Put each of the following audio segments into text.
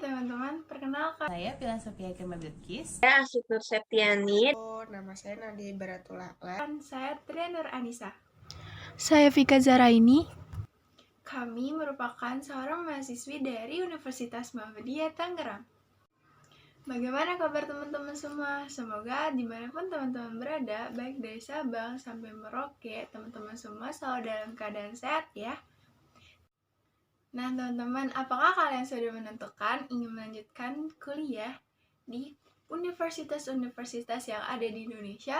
teman-teman, perkenalkan. Saya Pilar Sofia Kirma Bilkis. Saya Asyik Nur Septiani. Nama saya Nadia Baratul Akhlak. Dan saya Tria Nur Anissa. Saya Vika Zaraini. Kami merupakan seorang mahasiswi dari Universitas Muhammadiyah Tangerang. Bagaimana kabar teman-teman semua? Semoga dimanapun teman-teman berada, baik dari Sabang sampai Merauke, teman-teman semua selalu dalam keadaan sehat ya. Nah teman-teman, apakah kalian sudah menentukan ingin melanjutkan kuliah di universitas-universitas yang ada di Indonesia?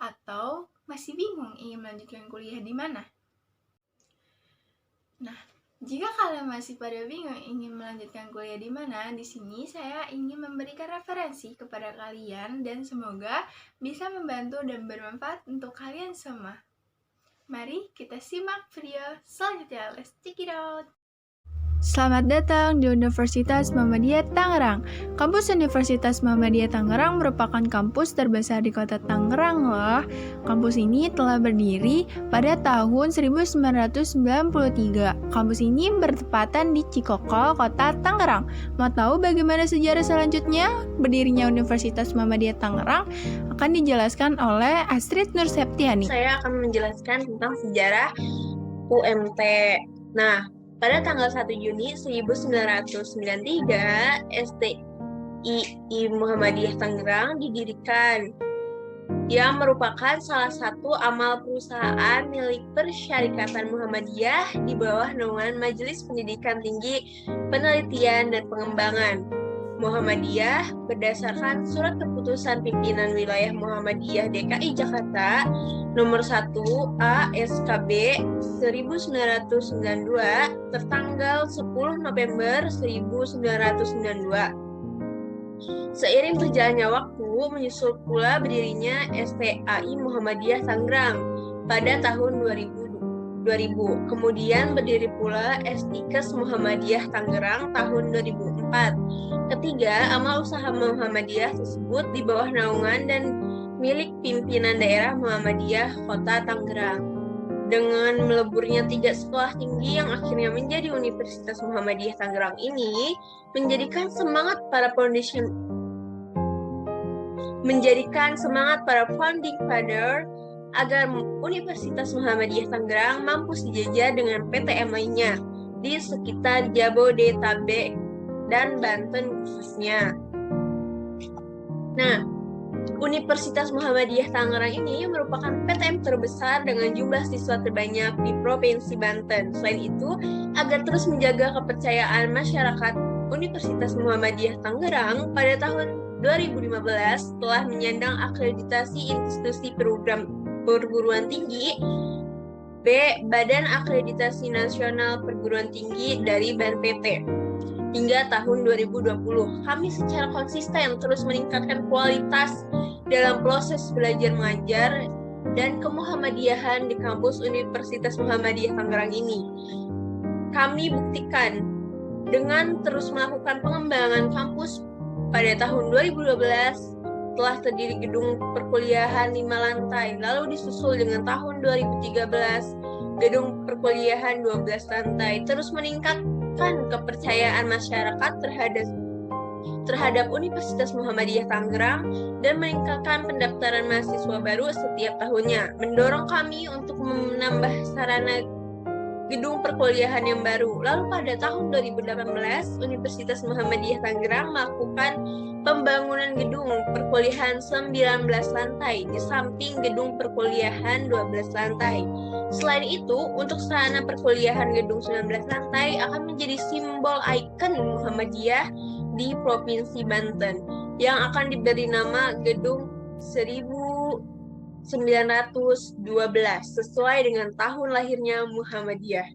Atau masih bingung ingin melanjutkan kuliah di mana? Nah, jika kalian masih pada bingung ingin melanjutkan kuliah di mana, di sini saya ingin memberikan referensi kepada kalian dan semoga bisa membantu dan bermanfaat untuk kalian semua. Mari kita simak video selanjutnya. Let's check it out. Selamat datang di Universitas Muhammadiyah Tangerang. Kampus Universitas Muhammadiyah Tangerang merupakan kampus terbesar di kota Tangerang loh. Kampus ini telah berdiri pada tahun 1993. Kampus ini bertepatan di Cikokol, kota Tangerang. Mau tahu bagaimana sejarah selanjutnya berdirinya Universitas Muhammadiyah Tangerang? Akan dijelaskan oleh Astrid Nur Septiani. Saya akan menjelaskan tentang sejarah UMT. Nah, pada tanggal 1 Juni 1993, STII Muhammadiyah Tangerang didirikan, yang merupakan salah satu amal perusahaan milik Persyarikatan Muhammadiyah di bawah naungan Majelis Pendidikan Tinggi, Penelitian dan Pengembangan Muhammadiyah berdasarkan Surat Keputusan Pimpinan Wilayah Muhammadiyah DKI Jakarta Nomor 1 ASKB 1992 tertanggal 10 November 1992. Seiring berjalannya waktu, menyusul pula berdirinya STAI Muhammadiyah Tangerang pada tahun 2000. Kemudian berdiri pula STIKES Muhammadiyah Tangerang tahun 2004. Ketiga, amal usaha Muhammadiyah tersebut di bawah naungan dan milik pimpinan daerah Muhammadiyah Kota Tangerang. Dengan meleburnya 3 sekolah tinggi yang akhirnya menjadi Universitas Muhammadiyah Tangerang ini, menjadikan semangat para founding father agar Universitas Muhammadiyah Tangerang mampu sejajar dengan PTN lainnya di sekitar Jabodetabek dan Banten khususnya. Nah, Universitas Muhammadiyah Tangerang ini merupakan PTN terbesar dengan jumlah siswa terbanyak di Provinsi Banten. Selain itu, agar terus menjaga kepercayaan masyarakat, Universitas Muhammadiyah Tangerang pada tahun 2015 telah menyandang akreditasi institusi program perguruan tinggi Badan Akreditasi Nasional Perguruan Tinggi dari BNPT. Hingga tahun 2020, kami secara konsisten terus meningkatkan kualitas dalam proses belajar mengajar dan kemuhammadiyahan di kampus Universitas Muhammadiyah Tangerang ini. Kami buktikan dengan terus melakukan pengembangan kampus. Pada tahun 2012 telah terdiri gedung perkuliahan 5 lantai, lalu disusul dengan tahun 2013 gedung perkuliahan 12 lantai, terus meningkatkan kepercayaan masyarakat terhadap Universitas Muhammadiyah Tangerang dan meningkatkan pendaftaran mahasiswa baru setiap tahunnya, mendorong kami untuk menambah sarana gedung perkuliahan yang baru. Lalu pada tahun 2018, Universitas Muhammadiyah Tangerang melakukan pembangunan gedung perkuliahan 19 lantai di samping gedung perkuliahan 12 lantai. Selain itu, untuk sarana perkuliahan gedung 19 lantai akan menjadi simbol ikon Muhammadiyah di Provinsi Banten yang akan diberi nama Gedung 1912 sesuai dengan tahun lahirnya Muhammadiyah.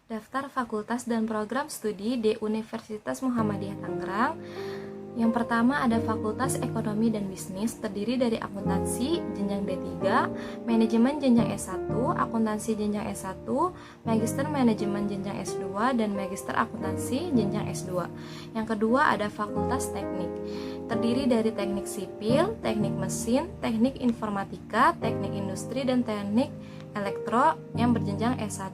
Daftar fakultas dan program studi di Universitas Muhammadiyah Tangerang. Yang pertama ada Fakultas Ekonomi dan Bisnis, terdiri dari akuntansi jenjang D3, manajemen jenjang S1, akuntansi jenjang S1, magister manajemen jenjang S2, dan magister akuntansi jenjang S2. Yang kedua ada Fakultas Teknik, terdiri dari teknik sipil, teknik mesin, teknik informatika, teknik industri, dan teknik elektro yang berjenjang S1.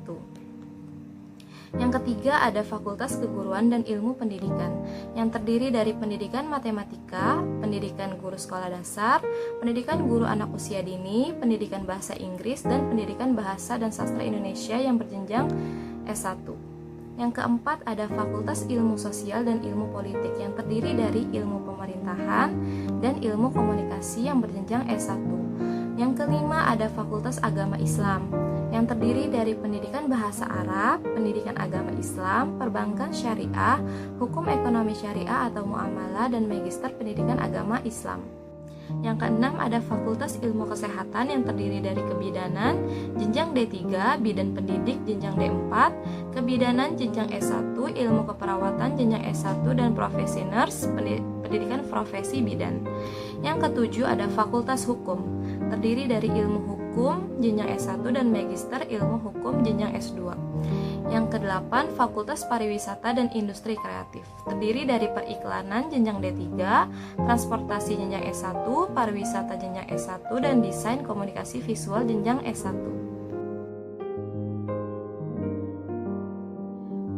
Yang ketiga ada Fakultas Keguruan dan Ilmu Pendidikan yang terdiri dari pendidikan matematika, pendidikan guru sekolah dasar, pendidikan guru anak usia dini, pendidikan bahasa Inggris, dan pendidikan bahasa dan sastra Indonesia yang berjenjang S1. Yang keempat ada Fakultas Ilmu Sosial dan Ilmu Politik yang terdiri dari ilmu pemerintahan dan ilmu komunikasi yang berjenjang S1. Yang kelima ada Fakultas Agama Islam yang terdiri dari pendidikan bahasa Arab, pendidikan agama Islam, perbankan syariah, hukum ekonomi syariah atau muamalah, dan magister pendidikan agama Islam. Yang keenam ada Fakultas Ilmu Kesehatan yang terdiri dari kebidanan, jenjang D3, bidan pendidik, jenjang D4, kebidanan, jenjang S1, ilmu keperawatan, jenjang S1, dan profesi nurse, pendidikan profesi bidan. Yang ketujuh ada Fakultas Hukum, terdiri dari ilmu hukum, jenjang S1, dan magister ilmu hukum, jenjang S2. Yang kedelapan, Fakultas Pariwisata dan Industri Kreatif, terdiri dari periklanan jenjang D3, transportasi jenjang S1, pariwisata jenjang S1, dan desain komunikasi visual jenjang S1.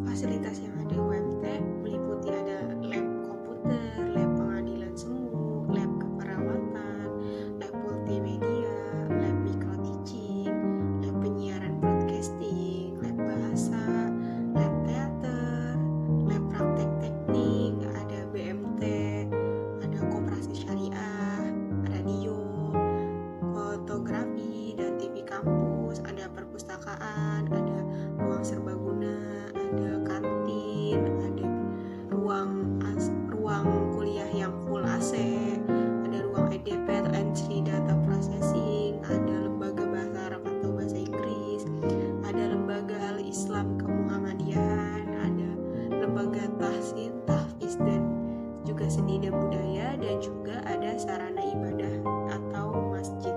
Fasilitas yang ada di UMT meliputi ada lab komputer, lab pengadilan semu, lab keperawatan, lab multimedia, lab micro teaching, lab penyiaran broadcasting, lab bahasa, lab teater, lab praktek teknik, ada BMT, ada koperasi syariah, radio, fotografi, dan TV kampus, ada perpustakaan, ada ruang serbaguna, ada kantin, ada ruang kuliah yang full AC, ada ruang EDP atau entry data processing, ada lembaga bahasa Arab atau bahasa Inggris, ada lembaga Al-Islam Kemuhammadiyahan, ada lembaga tahsin, tahfiz, dan juga seni dan budaya, dan juga ada sarana ibadah atau masjid.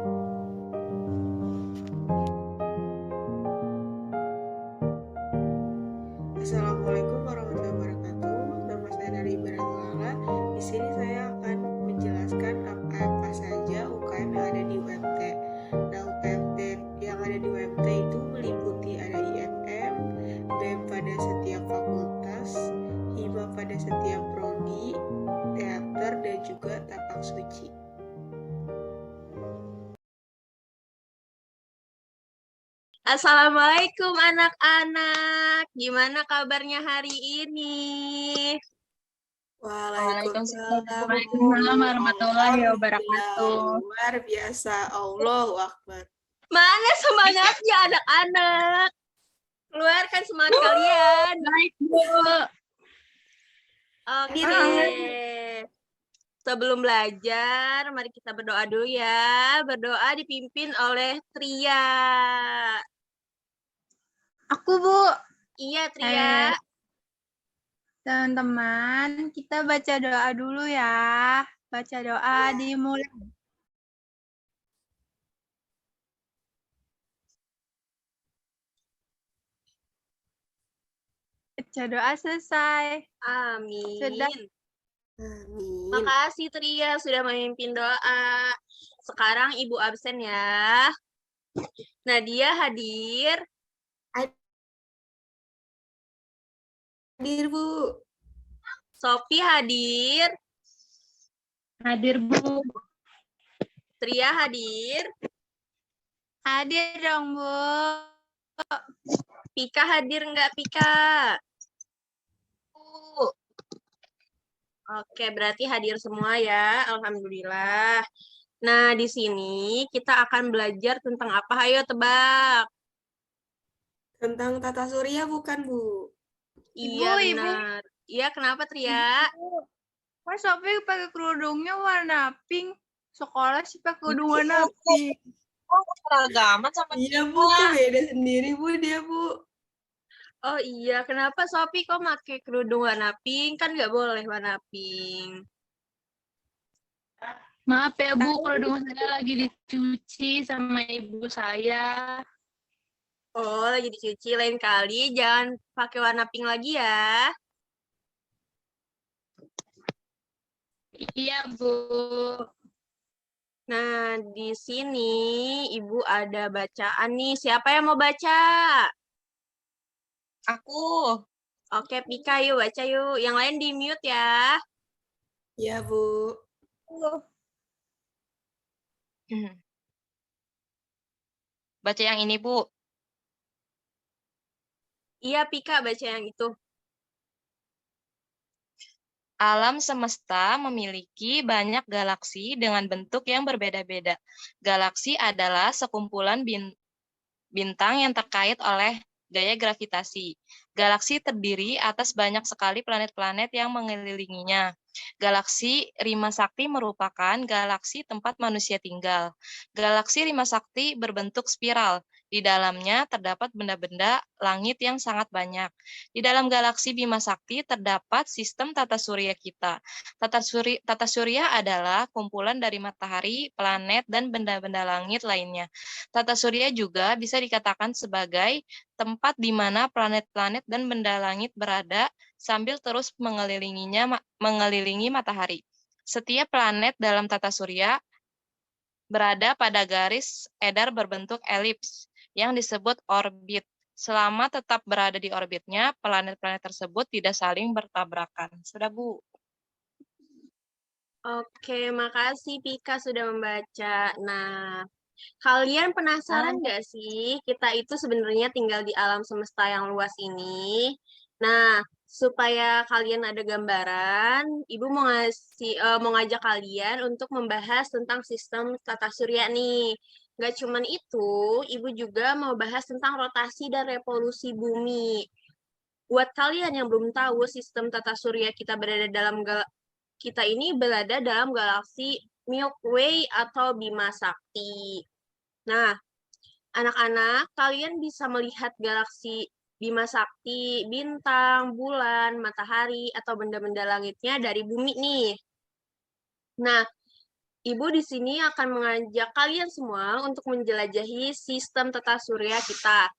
Assalamualaikum warahmatullahi wabarakatuh. Nama saya Nari Baratulala. Di sini saya akan menjelaskan apa saja UKM yang ada di UMT. Nah, UKM yang ada di UMT itu meliputi ada IMM, BEM pada setiap fakultas, hima pada setiap prodi, teater, dan juga tapak suci. Assalamualaikum anak-anak, gimana kabarnya hari ini? Waalaikumsalam warahmatullahi wabarakatuh. Luar biasa, Allahu Akbar. Mana semangatnya anak-anak? Keluarkan semangat kalian. Baik, Bu. Oke deh. Sebelum belajar, mari kita berdoa dulu ya. Berdoa dipimpin oleh Tria. Aku, Bu. Iya, Tria. Teman-teman, kita baca doa dulu ya. Baca doa dimulai. Baca doa selesai. Amin. Sudah. Amin. Makasih Tria sudah memimpin doa. Sekarang Ibu absen ya. Nadia hadir. Hadir, Bu. Sophie hadir. Hadir, Bu. Tria hadir. Hadir dong, Bu. Pika hadir nggak, Pika? Oke, berarti hadir semua ya. Alhamdulillah. Nah, di sini kita akan belajar tentang apa? Ayo tebak. Tentang tata surya bukan, Bu? Iya, Ibu. benar. Iya, kenapa Tria? Mas Sophie pakai kerudungnya warna pink. Sekolah sih pakai kerudung warna pink. Seragaman sama Iya, Bu. Kan beda sendiri, Bu, dia, Bu. Oh iya, kenapa Sophie kok pakai kerudung warna pink? Kan nggak boleh warna pink. Maaf ya, Bu, kerudung saya lagi dicuci sama ibu saya. Oh, lagi dicuci. Lain kali jangan pakai warna pink lagi ya. Iya, Bu. Nah, di sini Ibu ada bacaan nih. Siapa yang mau baca? Aku. Oke, Pika, yuk baca yuk. Yang lain di mute ya. Ya, Bu. Baca yang ini, Bu. Iya, Pika, baca yang itu. Alam semesta memiliki banyak galaksi dengan bentuk yang berbeda-beda. Galaksi adalah sekumpulan bintang yang terkait oleh gaya gravitasi. Galaksi terdiri atas banyak sekali planet-planet yang mengelilinginya. Galaksi Rima Sakti merupakan galaksi tempat manusia tinggal. Galaksi Rima Sakti berbentuk spiral. Di dalamnya terdapat benda-benda langit yang sangat banyak. Di dalam galaksi Bima Sakti terdapat sistem tata surya kita. Tata surya adalah kumpulan dari matahari, planet, dan benda-benda langit lainnya. Tata surya juga bisa dikatakan sebagai tempat di mana planet-planet dan benda langit berada sambil terus mengelilingi matahari. Setiap planet dalam tata surya berada pada garis edar berbentuk elips yang disebut orbit. Selama tetap berada di orbitnya, planet-planet tersebut tidak saling bertabrakan. Sudah, Bu. Oke, makasih Pika sudah membaca. Nah, kalian penasaran nggak sih, kita itu sebenarnya tinggal di alam semesta yang luas ini? Nah, supaya kalian ada gambaran, Ibu mau ngajak kalian untuk membahas tentang sistem tata surya nih. Nggak cuman itu, Ibu juga mau bahas tentang rotasi dan revolusi bumi. Buat kalian yang belum tahu, sistem tata surya kita ini berada dalam galaksi Milky Way atau Bima Sakti. Nah, anak-anak, kalian bisa melihat galaksi Bima Sakti, bintang, bulan, matahari, atau benda-benda langitnya dari bumi nih. Nah, Ibu di sini akan mengajak kalian semua untuk menjelajahi sistem tata surya kita.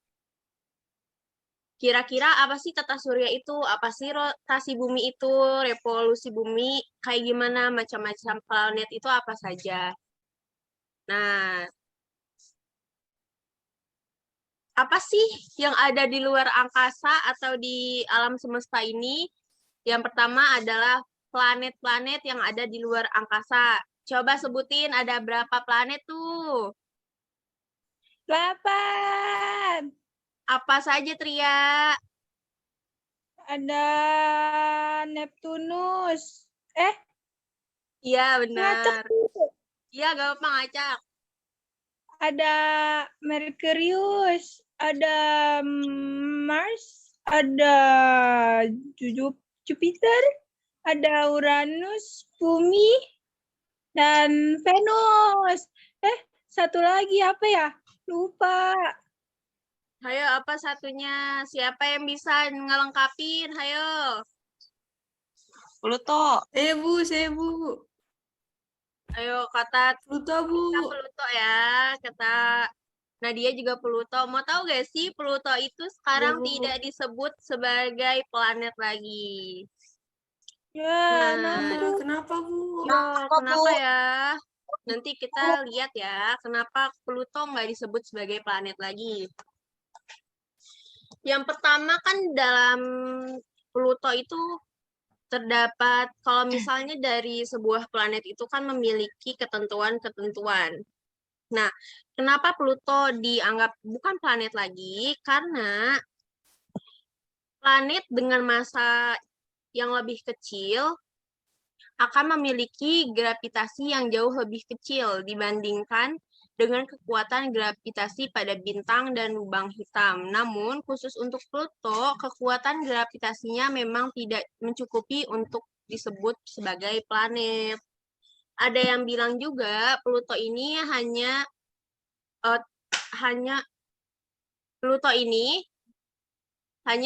Kira-kira apa sih tata surya itu? Apa sih rotasi bumi itu? Revolusi bumi kayak gimana? Macam-macam planet itu apa saja? Nah, apa sih yang ada di luar angkasa atau di alam semesta ini? Yang pertama adalah planet-planet yang ada di luar angkasa. Coba sebutin ada berapa planet tuh? 8. Apa saja, Tria? Ada Neptunus. Iya, Ngacak benar. tuh. Iya, gak apa-apa ngacak. Ada Merkurius. Ada Mars. Ada Jupiter. Ada Uranus, Bumi, dan Venus. Satu lagi apa ya? Lupa. Hayo, apa satunya? Siapa yang bisa ngelengkapin? Hayo. Pluto. Saya, Bu. Ayo, kata Pluto, Bu. kita Pluto ya. Kata Nadia juga Pluto. Mau tahu gak sih Pluto itu sekarang Bu. tidak disebut sebagai planet lagi? Ya, Nah, Kenapa, Bu? ya, kenapa ya? Nanti kita lihat ya, kenapa Pluto nggak disebut sebagai planet lagi. Yang pertama kan dalam Pluto itu terdapat, kalau misalnya dari sebuah planet itu kan memiliki ketentuan-ketentuan. Nah, kenapa Pluto dianggap bukan planet lagi? Karena planet dengan massa yang lebih kecil akan memiliki gravitasi yang jauh lebih kecil dibandingkan dengan kekuatan gravitasi pada bintang dan lubang hitam. Namun, khusus untuk Pluto, kekuatan gravitasinya memang tidak mencukupi untuk disebut sebagai planet. Ada yang bilang juga Pluto ini hanya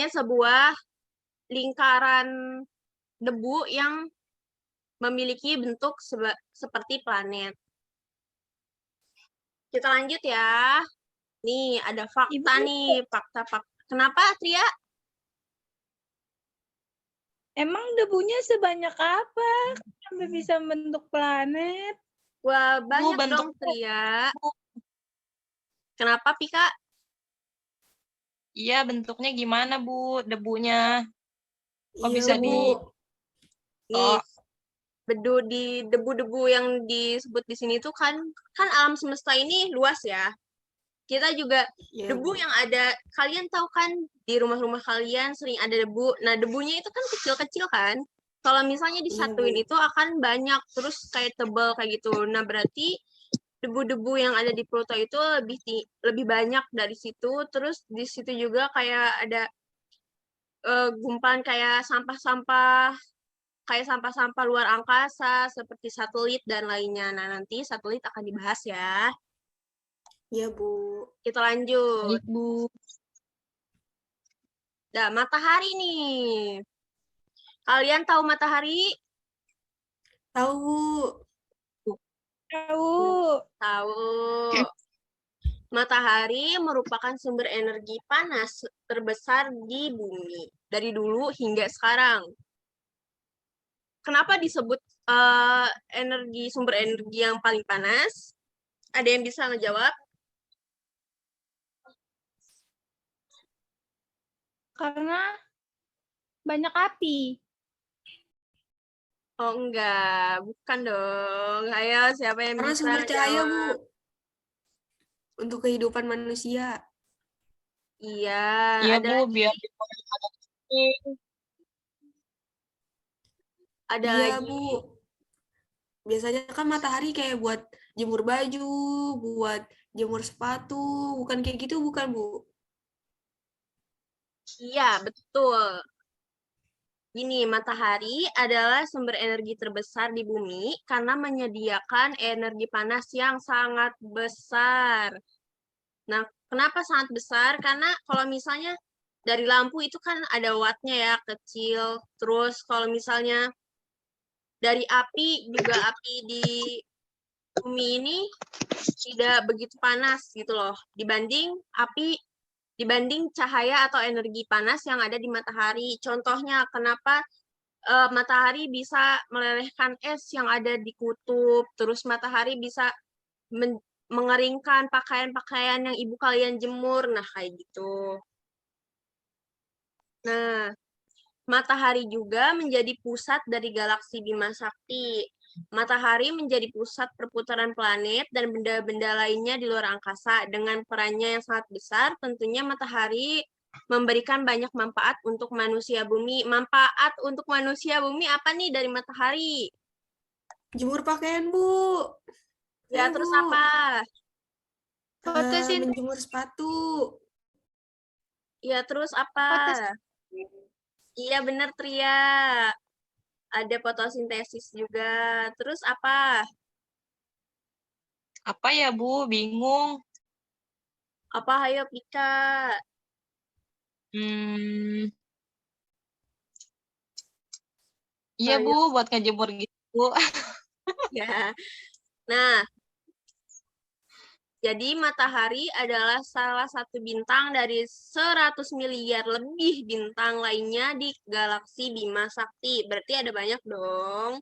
sebuah lingkaran debu yang memiliki bentuk seperti planet. Kita lanjut ya. Nih, ada fakta nih, fakta-fakta. Kenapa, Tria? emang debunya sebanyak apa sampai bisa membentuk planet? Wah, banyak bentuk dong, Tria. Kenapa, Pika? Iya, bentuknya gimana, Bu? Debunya? Kok Iya, bisa Bu. di... Nih, Oh, debu-debu yang disebut di sini tuh kan alam semesta ini luas ya. Kita juga Iya, debu Bu. yang ada, kalian tahu kan di rumah-rumah kalian sering ada debu. Nah, debunya itu kan kecil-kecil kan. Kalau misalnya Iya, disatuin Bu. itu akan banyak terus kayak tebal kayak gitu. Nah, berarti debu-debu yang ada di Pluto itu lebih banyak dari situ. Terus di situ juga kayak ada gumpalan kayak sampah-sampah luar angkasa seperti satelit dan lainnya. Nah, nanti satelit akan dibahas ya. Iya, Bu. Kita lanjut. baik, Bu. Nah, matahari nih. Kalian tahu matahari? Tahu, Bu. Tahu. Tahu. Matahari merupakan sumber energi panas terbesar di bumi dari dulu hingga sekarang. Kenapa disebut sumber energi yang paling panas? Ada yang bisa ngejawab? Karena banyak api. Oh enggak, bukan dong. Ayo, siapa yang Karena bisa sumber cahaya, Bu. ngejawab? Untuk kehidupan manusia. Iya, Iya, ada Bu, lagi. biar Ada Iya, lagi. Bu. Biasanya kan matahari kayak buat jemur baju, buat jemur sepatu, bukan kayak gitu, bukan, Bu? Iya, betul. Gini, matahari adalah sumber energi terbesar di bumi karena menyediakan energi panas yang sangat besar. Nah, kenapa sangat besar? Karena kalau misalnya dari lampu itu kan ada wattnya ya, kecil. Terus kalau misalnya dari api, juga api di bumi ini tidak begitu panas gitu loh. Dibanding cahaya atau energi panas yang ada di matahari. Contohnya, kenapa matahari bisa melelehkan es yang ada di kutub, terus matahari bisa mengeringkan pakaian-pakaian yang ibu kalian jemur, nah kayak gitu. Nah, matahari juga menjadi pusat dari galaksi Bima Sakti. Matahari menjadi pusat perputaran planet dan benda-benda lainnya di luar angkasa. Dengan perannya yang sangat besar, tentunya matahari memberikan banyak manfaat untuk manusia bumi. Manfaat untuk manusia bumi apa nih dari matahari? Jemur pakaian, Bu. Ya, Ayo, terus Bu. apa? Fotosintesis. Menjemur sepatu. Ya, terus apa? Iya, bener, Tria. Ada fotosintesis juga. Terus apa? apa ya, Bu? Bingung. Apa, ayo, Pika? Hmm, iya, Ayo. Bu, buat ngejemur gitu. Ya. Nah, jadi matahari adalah salah satu bintang dari 100 miliar lebih bintang lainnya di galaksi Bima Sakti. Berarti ada banyak dong.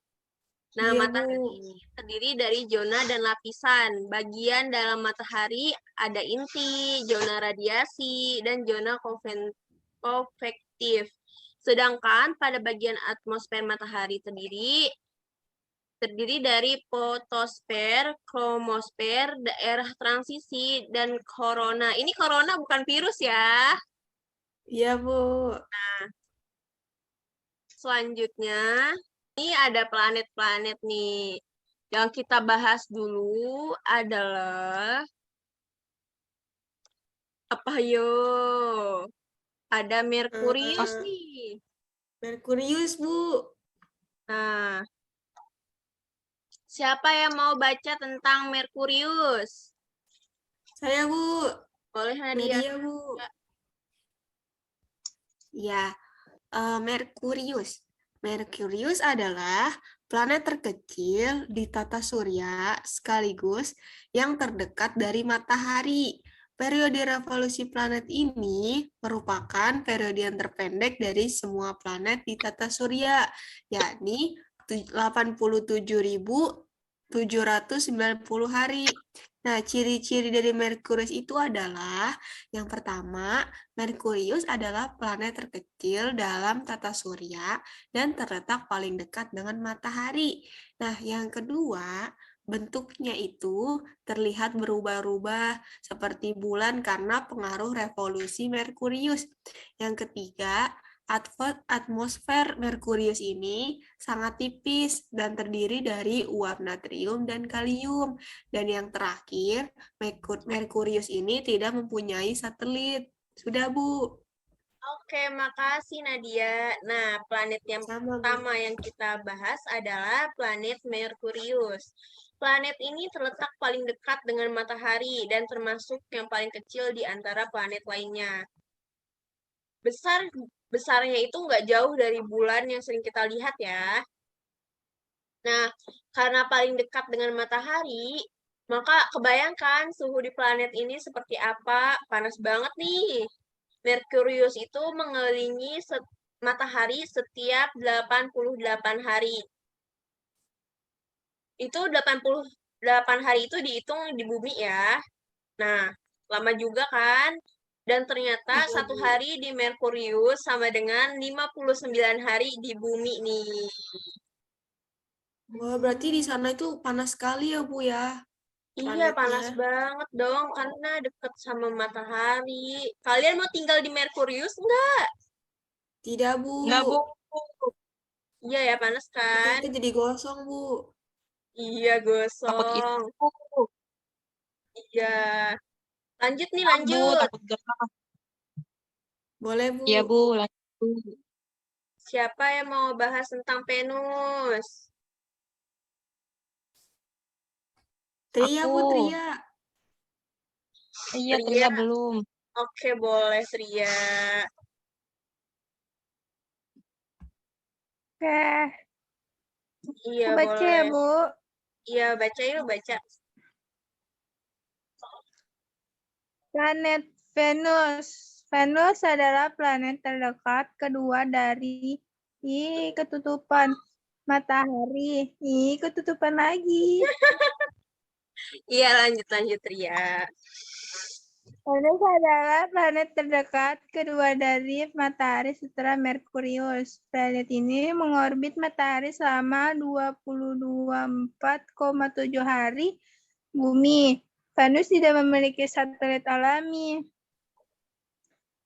Nah, Iya, matahari Bu. ini terdiri dari zona dan lapisan. Bagian dalam matahari ada inti, zona radiasi, dan zona konvektif. Sedangkan pada bagian atmosfer matahari terdiri dari fotosfer, kromosfer, daerah transisi, dan korona. Ini corona bukan virus ya. Iya, Bu. Selanjutnya, ini ada planet-planet nih. Yang kita bahas dulu adalah apa yo? Ada Merkurius nih. Merkurius, Bu. Nah, siapa yang mau baca tentang Merkurius? Saya, Bu. Boleh, Nadia. Nadia, Bu. Ya, Merkurius. Merkurius adalah planet terkecil di tata surya sekaligus yang terdekat dari matahari. Periode revolusi planet ini merupakan periode yang terpendek dari semua planet di tata surya, yakni 87.790 hari. Nah, ciri-ciri dari Merkurius itu adalah yang pertama, Merkurius adalah planet terkecil dalam tata surya dan terletak paling dekat dengan matahari. Nah, yang kedua, bentuknya itu terlihat berubah-ubah seperti bulan karena pengaruh revolusi Merkurius. Yang ketiga, atmosfer Merkurius ini sangat tipis dan terdiri dari uap natrium dan kalium. Dan yang terakhir, Merkurius ini tidak mempunyai satelit. Sudah, Bu. Oke, makasih Nadia. Nah, planet yang Sama, Bu. pertama yang kita bahas adalah planet Merkurius. Planet ini terletak paling dekat dengan matahari dan termasuk yang paling kecil di antara planet lainnya. Besarnya itu nggak jauh dari bulan yang sering kita lihat ya. Nah, karena paling dekat dengan matahari, maka kebayangkan suhu di planet ini seperti apa? Panas banget nih. Merkurius itu mengelilingi matahari setiap 88 hari. Itu 88 hari itu dihitung di bumi ya. Nah, lama juga kan? Dan ternyata Iya, satu Bu. hari di Merkurius sama dengan 59 hari di bumi nih. Wah, berarti di sana itu panas sekali ya, Bu ya, Iya, panas planetnya. banget dong karena deket sama matahari. Kalian mau tinggal di Merkurius nggak? Tidak, Bu. Nggak, Bu. Iya ya, panas Nanti kan? kita jadi gosong, Bu. Iya, Takut itu, gosong. Bu. Iya. Lanjut nih, Bu, lanjut. takut gerah. Boleh, Bu. Iya, Bu, lanjut. Siapa yang mau bahas tentang Venus? Tria, Bu, Aku. Tria. Iya, Tria. Tria belum. Oke, boleh Tria. Oke, Iya, aku baca ya, boleh. Bu. Iya, baca yuk, baca. Planet Venus. Venus adalah planet terdekat kedua dari ketutupan matahari. Ketutupan lagi. Iya, lanjut Tria. Venus adalah planet terdekat kedua dari matahari setelah Merkurius. Planet ini mengorbit matahari selama 24,7 hari bumi. Venus tidak memiliki satelit alami.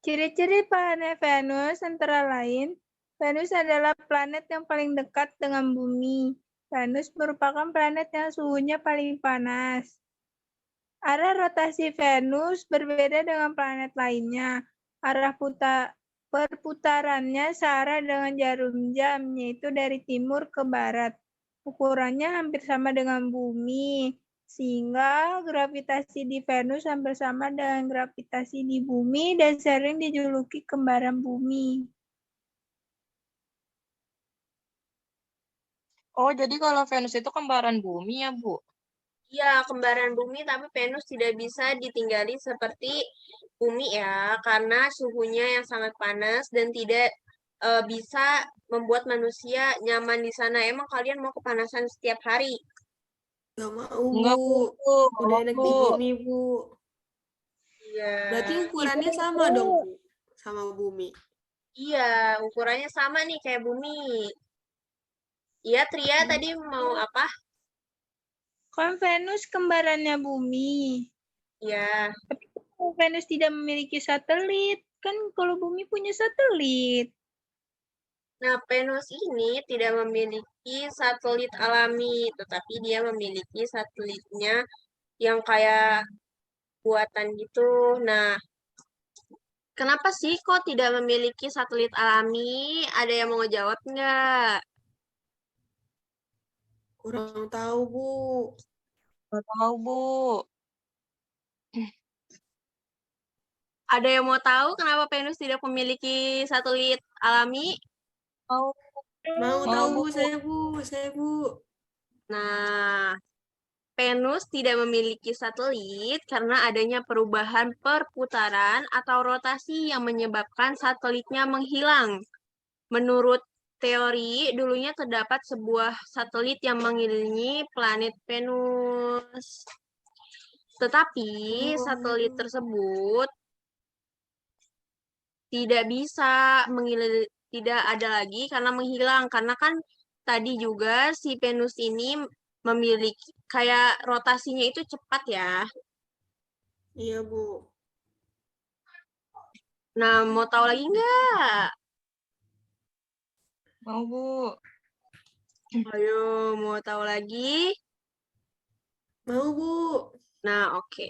Ciri-ciri planet Venus antara lain, Venus adalah planet yang paling dekat dengan bumi. Venus merupakan planet yang suhunya paling panas. Arah rotasi Venus berbeda dengan planet lainnya. Arah perputarannya searah dengan jarum jam, yaitu dari timur ke barat. Ukurannya hampir sama dengan bumi, sehingga gravitasi di Venus hampir sama dengan gravitasi di bumi dan sering dijuluki kembaran bumi. Oh, jadi kalau Venus itu kembaran bumi ya, Bu? Iya, kembaran bumi, tapi Venus tidak bisa ditinggali seperti bumi ya, karena suhunya yang sangat panas dan tidak bisa membuat manusia nyaman di sana. Emang kalian mau kepanasan setiap hari? Gak mau, Enggak, Bu. Bu. Udah enak di Bu. bumi, Bu. Iya. Berarti ukurannya sama dong, Bu, sama bumi. Iya, ukurannya sama nih kayak bumi. Iya, Tria tadi mau apa? Kan Venus kembarannya bumi. Iya. Tapi Venus tidak memiliki satelit. Kan kalau bumi punya satelit. Nah, Venus ini tidak memiliki satelit alami, tetapi dia memiliki satelitnya yang kayak buatan gitu. Nah, kenapa sih kok tidak memiliki satelit alami? Ada yang mau ngejawab nggak? Kurang tahu, Bu. Nggak tahu, Bu. Ada yang mau tahu kenapa Venus tidak memiliki satelit alami? Mau. Mau Mau, tahu, Bu. Bu, saya, Bu. Nah, Venus tidak memiliki satelit karena adanya perubahan perputaran atau rotasi yang menyebabkan satelitnya menghilang. Menurut teori, dulunya terdapat sebuah satelit yang mengelilingi planet Venus. Tetapi satelit tersebut tidak bisa tidak ada lagi karena menghilang. Karena kan tadi juga si Venus ini memiliki kayak rotasinya itu cepat ya. Iya, Bu. Nah, mau tahu lagi nggak? Mau, Bu. Ayo, mau tahu lagi? Mau, Bu. Nah, oke.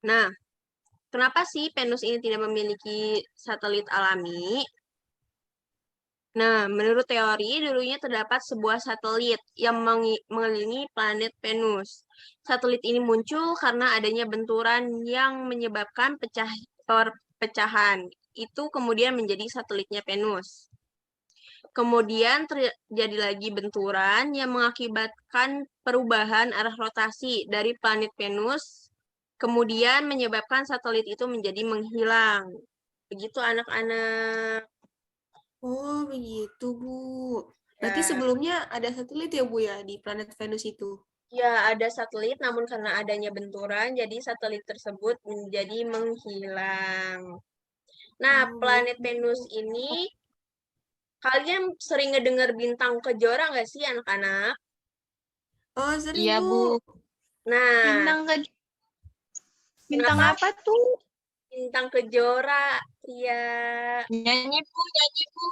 Nah, kenapa sih Venus ini tidak memiliki satelit alami? Nah, menurut teori, dulunya terdapat sebuah satelit yang mengelilingi planet Venus. Satelit ini muncul karena adanya benturan yang menyebabkan perpecahan. Itu kemudian menjadi satelitnya Venus. Kemudian terjadi lagi benturan yang mengakibatkan perubahan arah rotasi dari planet Venus, kemudian menyebabkan satelit itu menjadi menghilang. Begitu anak-anak. Oh, begitu, Bu. Berarti Ya. sebelumnya ada satelit ya, Bu, ya, di planet Venus itu? Ya, ada satelit, namun karena adanya benturan, jadi satelit tersebut menjadi menghilang. Nah, Oh, planet begitu. Venus ini, kalian sering ngedengar bintang kejora nggak sih, anak-anak? Oh, sering, Iya, Bu. Nah, Bintang kenapa apa tuh? bintang kejora? Ya, Nyanyi, Bu. Nyanyi, Bu.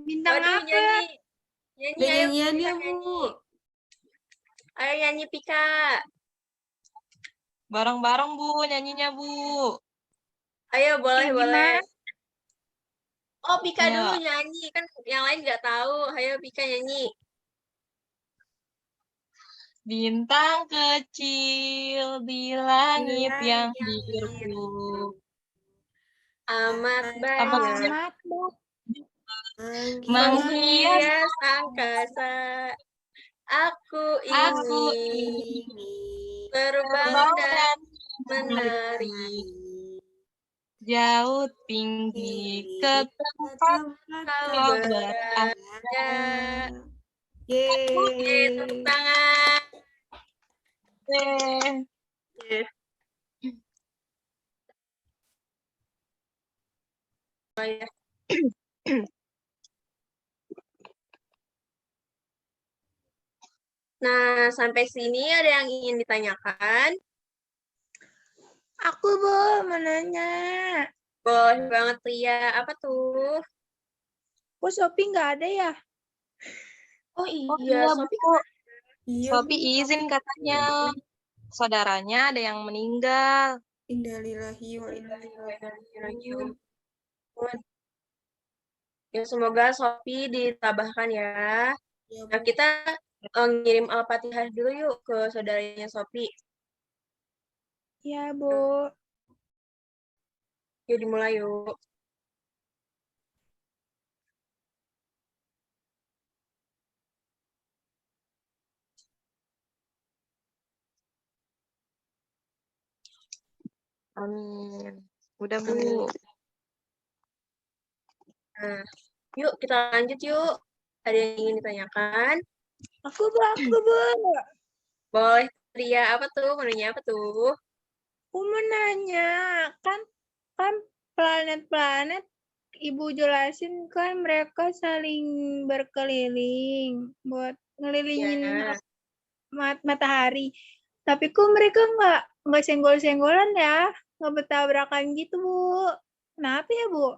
Bintang waduh, apa? nyanyi. Nyanyi, Ada ayo nyanyiannya, Pika, Bu. nyanyi. Ayo nyanyi, Pika. Bareng-bareng, Bu. Nyanyinya, Bu. Ayo, boleh, Kayak boleh. gimana? Oh, Pika dulu Ya. nyanyi. Kan yang lain nggak tahu. Ayo, Pika nyanyi. Bintang kecil di langit yang Langit biru. amat Apa? banyak Amat, Bu. Menghias menghias angkasa. Aku aku ingin ini terbang terbang dan dan menari jauh tinggi ke tempat kau berada. Yeay, tepuk tangan. Eh, Yeay. Oh, ya. Nah, sampai sini ada yang ingin ditanyakan? Aku, Bu, mau nanya. Boleh banget, Ria. Apa tuh? Kok Shopee nggak ada ya? Oh Oh iya, iya, Sophie Bu. Iya, Sophie Bu. izin katanya. Saudaranya ada yang meninggal. Innalillahi wa inna ilaihi raji'un. Ya, semoga Sophie ditabahkan ya. Ya, Nah, Bu. kita ngirim Al-Fatihah dulu yuk ke saudaranya Sophie. Ya, Bu. Yuk dimulai yuk. Amin. Udah, Bu. Amin. Nah, yuk kita lanjut yuk. Ada yang ingin ditanyakan? Aku, Bu. Boleh, Ria. Apa tuh? Menunya apa tuh? Aku mau nanya. Kan planet-planet Ibu jelasin kan mereka saling berkeliling buat ngelilingin Ya. matahari. Tapi kok mereka nggak senggol-senggolan ya, nggak bertabrakan gitu, Bu. Kenapa ya, Bu?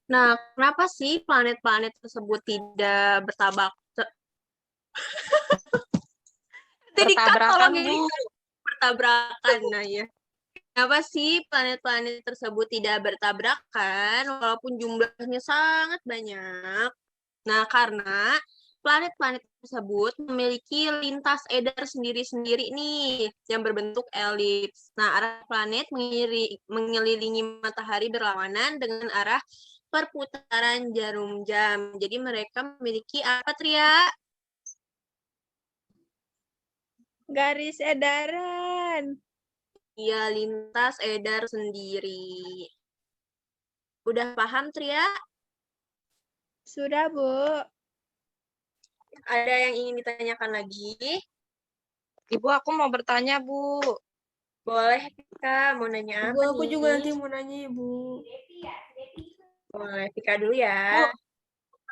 Nah, kenapa sih planet-planet tersebut tidak Bertabrakan, tolong ini. Bu. Bertabrakan, nah ya. Kenapa sih planet-planet tersebut tidak bertabrakan walaupun jumlahnya sangat banyak? Nah, karena planet-planet tersebut memiliki lintas edar sendiri-sendiri nih yang berbentuk elips. Nah, arah planet mengelilingi matahari berlawanan dengan arah perputaran jarum jam. Jadi mereka memiliki apa, Tria? Garis edaran. Iya, lintas edar sendiri. Udah paham, Tria? Sudah, Bu. Ada yang ingin ditanyakan lagi? Ibu, aku mau bertanya, Bu. Boleh, Pika. Mau nanya Ibu, apa aku nih? juga nanti mau nanya, Ibu. Boleh, Pika dulu ya.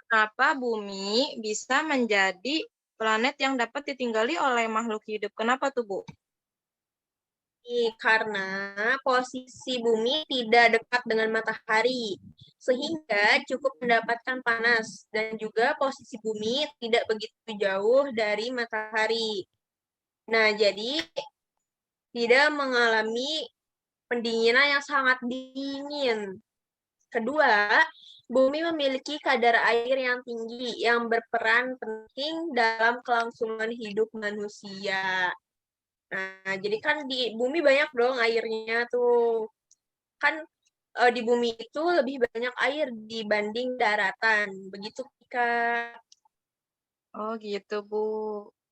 Kenapa bumi bisa menjadi planet yang dapat ditinggali oleh makhluk hidup? Kenapa tuh, Bu? Karena posisi bumi tidak dekat dengan matahari, sehingga cukup mendapatkan panas, dan juga posisi bumi tidak begitu jauh dari matahari. Nah, jadi tidak mengalami pendinginan yang sangat dingin. Kedua, bumi memiliki kadar air yang tinggi yang berperan penting dalam kelangsungan hidup manusia. Nah, jadi kan di bumi banyak dong airnya tuh. Kan di bumi itu lebih banyak air dibanding daratan. Begitu, Kak. Oh, gitu, Bu.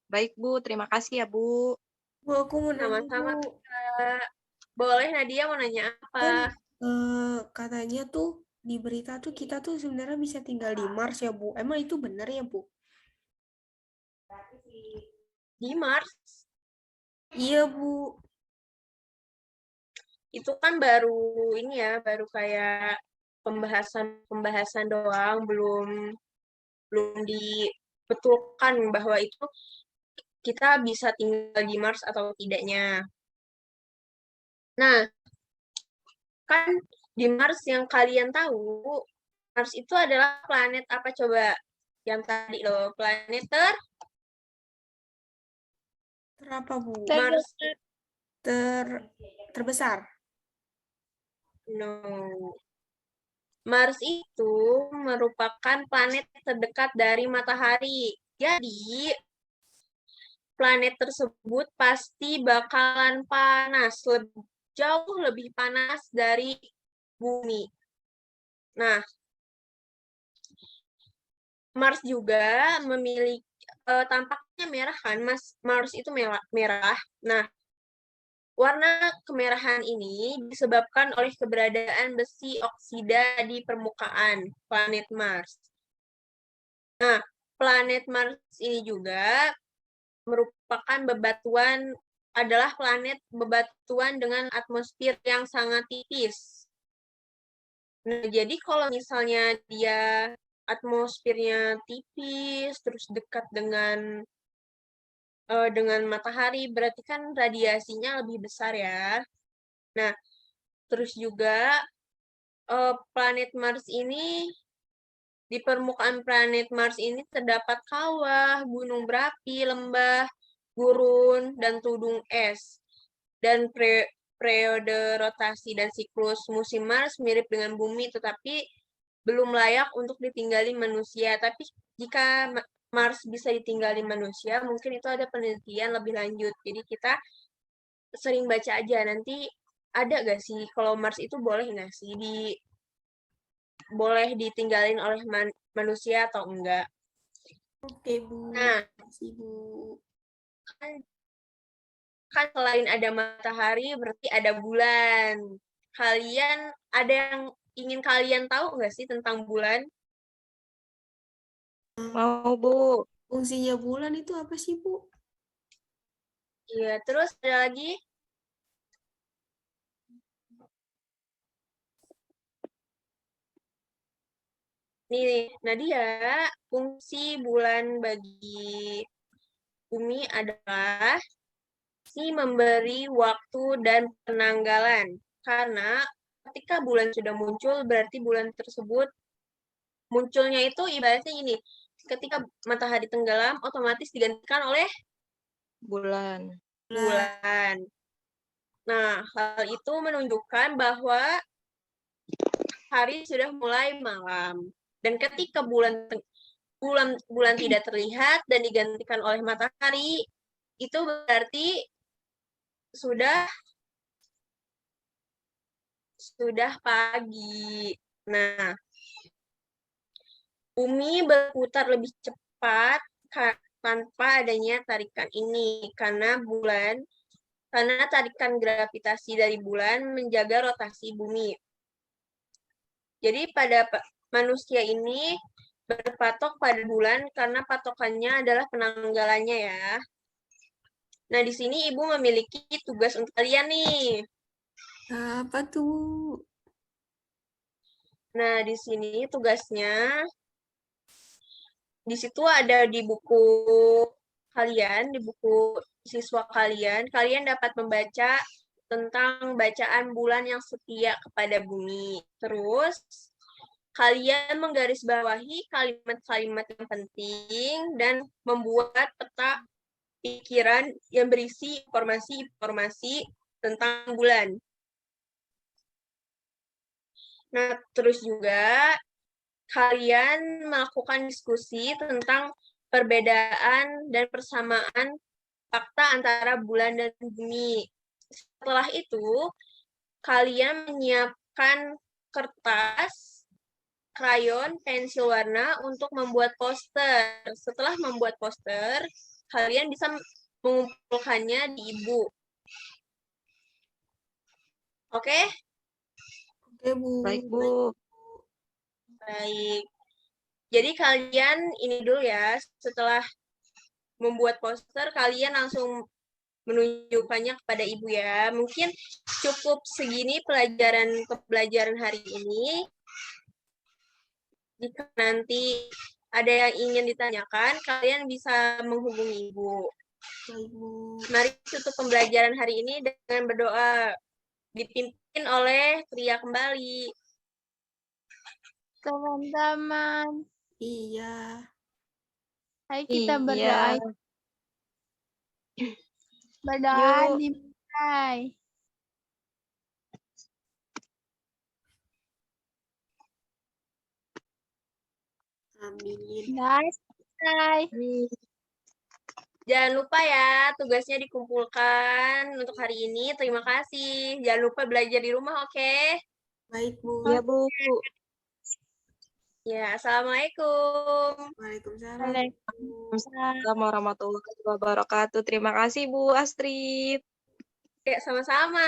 Baik, Bu. Terima kasih ya, Bu. Bu, aku mau nanya, Sama-sama, Bu. Kak. Boleh, Nadia mau nanya apa? Kan katanya tuh di berita tuh kita tuh sebenarnya bisa tinggal di Mars ya, Bu. Emang itu benar ya, Bu? Di Mars, Iya, Bu. itu kan baru ini ya, baru kayak pembahasan doang, belum dibetulkan bahwa itu kita bisa tinggal di Mars atau tidaknya. Nah, kan di Mars yang kalian tahu, Mars itu adalah planet apa coba? Yang tadi loh, planet Terapa, Bu? Mars. Terbesar. No. Mars itu merupakan planet terdekat dari matahari. Jadi, planet tersebut pasti bakalan panas, jauh lebih panas dari bumi. Nah, Mars juga memiliki tampaknya merah kan, Mars itu merah. Nah, warna kemerahan ini disebabkan oleh keberadaan besi oksida di permukaan planet Mars. Nah, planet Mars ini juga merupakan adalah planet bebatuan dengan atmosfer yang sangat tipis. Nah, jadi kalau misalnya dia atmosfernya tipis, terus dekat dengan matahari, berarti kan radiasinya lebih besar ya. Nah, terus juga planet Mars ini, di permukaan planet Mars ini terdapat kawah, gunung berapi, lembah, gurun, dan tudung es. Dan periode rotasi dan siklus musim Mars mirip dengan bumi, tetapi belum layak untuk ditinggali manusia. Tapi jika Mars bisa ditinggali manusia, mungkin itu ada penelitian lebih lanjut. Jadi kita sering baca aja, nanti ada nggak sih kalau Mars itu boleh nggak sih boleh ditinggalin oleh manusia atau enggak? Oke, Bu. Nah, Makasih, Bu. kan selain ada matahari berarti ada bulan. Kalian ada yang ingin kalian tahu nggak sih tentang bulan? Mau, Bu. Fungsinya bulan itu apa sih, Bu? Iya, terus ada lagi? Nih, Nadia, fungsi bulan bagi bumi adalah memberi waktu dan penanggalan. Karena ketika bulan sudah muncul, berarti bulan tersebut munculnya itu ibaratnya ini, ketika matahari tenggelam, otomatis digantikan oleh Bulan. bulan. Nah, hal itu menunjukkan bahwa hari sudah mulai malam. Dan ketika bulan tidak terlihat dan digantikan oleh matahari, itu berarti sudah pagi. Nah, bumi berputar lebih cepat tanpa adanya tarikan ini karena tarikan gravitasi dari bulan menjaga rotasi bumi. Jadi pada manusia ini berpatok pada bulan karena patokannya adalah penanggalannya ya. Nah, di sini Ibu memiliki tugas untuk kalian nih. Apa tuh? Nah, di sini tugasnya, di situ ada di buku kalian, di buku siswa kalian dapat membaca tentang bacaan bulan yang setia kepada bumi. Terus, kalian menggarisbawahi kalimat-kalimat yang penting dan membuat peta pikiran yang berisi informasi-informasi tentang bulan. Nah, terus juga kalian melakukan diskusi tentang perbedaan dan persamaan fakta antara bulan dan bumi. Setelah itu, kalian menyiapkan kertas, krayon, pensil warna untuk membuat poster. Setelah membuat poster, kalian bisa mengumpulkannya di Ibu. Oke? Oke, Bu. Baik, Bu. Baik. Jadi kalian ini dulu ya, setelah membuat poster, kalian langsung menunjukkannya kepada Ibu ya. Mungkin cukup segini pembelajaran hari ini. Jika nanti ada yang ingin ditanyakan, kalian bisa menghubungi Ibu. Baik, Bu. Mari tutup pembelajaran hari ini dengan berdoa. Dipimpin oleh pria kembali. Teman-teman, Iya. ayo kita Iya. berdoa. Berdoa Yuk. dimulai. Amin. Guys, selesai. Jangan lupa ya, tugasnya dikumpulkan untuk hari ini. Terima kasih. Jangan lupa belajar di rumah, oke? Baik, Bu. Iya, Bu. Ya, Assalamualaikum. Waalaikumsalam. Waalaikumsalam warahmatullahi wabarakatuh. Terima kasih, Bu Astrid. Ya, sama-sama.